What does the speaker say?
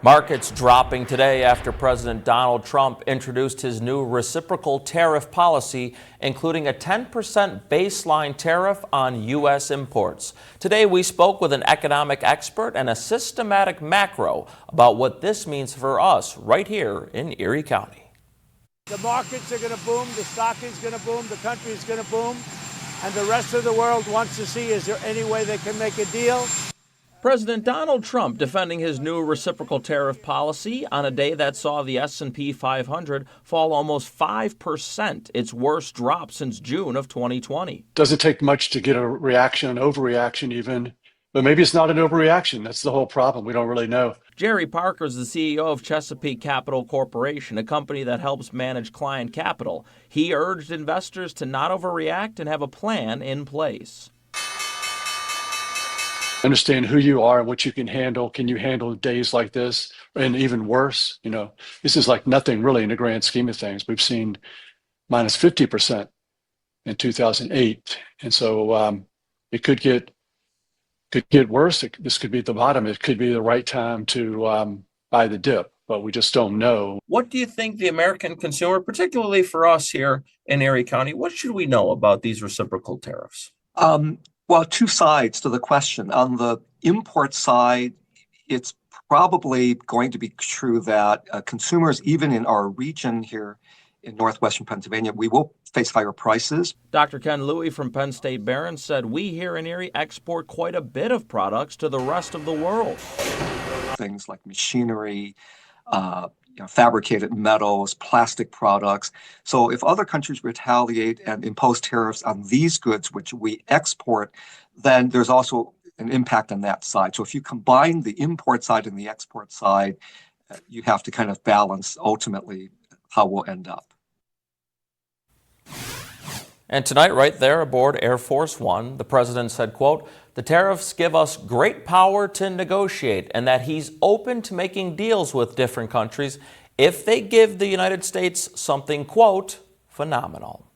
Markets dropping today after President Donald Trump introduced his new reciprocal tariff policy, including a 10% baseline tariff on U.S. imports. Today, we spoke with an economic expert and a systematic macro about what this means for us right here in Erie County. The markets are going to boom, the stock is going to boom, the country is going to boom, and the rest of the world wants to see, is there any way they can make a deal? President Donald Trump defending his new reciprocal tariff policy on a day that saw the S&P 500 fall almost 5%, its worst drop since June of 2020. Doesn't take much to get a reaction, an overreaction even, but maybe it's not an overreaction. That's the whole problem. We don't really know. Jerry Parker is the CEO of Chesapeake Capital Corporation, a company that helps manage client capital. He urged investors to not overreact and have a plan in place. Understand who you are and what you can handle. Can you handle days like this and even worse? This is like nothing really in the grand scheme of things. We've seen minus 50% in 2008. And so it could get worse. This could be the bottom. It could be the right time to buy the dip, but we just don't know. What do you think the American consumer, particularly for us here in Erie County, what should we know about these reciprocal tariffs? Well, two sides to the question. On the import side, it's probably going to be true that consumers, even in our region here in northwestern Pennsylvania, we will face higher prices. Dr. Ken Louie from Penn State Barron said we here in Erie export quite a bit of products to the rest of the world. Things like machinery, fabricated metals, plastic products. So if other countries retaliate and impose tariffs on these goods, which we export, then there's also an impact on that side. So if you combine the import side and the export side, you have to kind of balance ultimately how we'll end up. And tonight, right there aboard Air Force One, the president said, quote, "The tariffs give us great power to negotiate," and that he's open to making deals with different countries if they give the United States something, quote, phenomenal.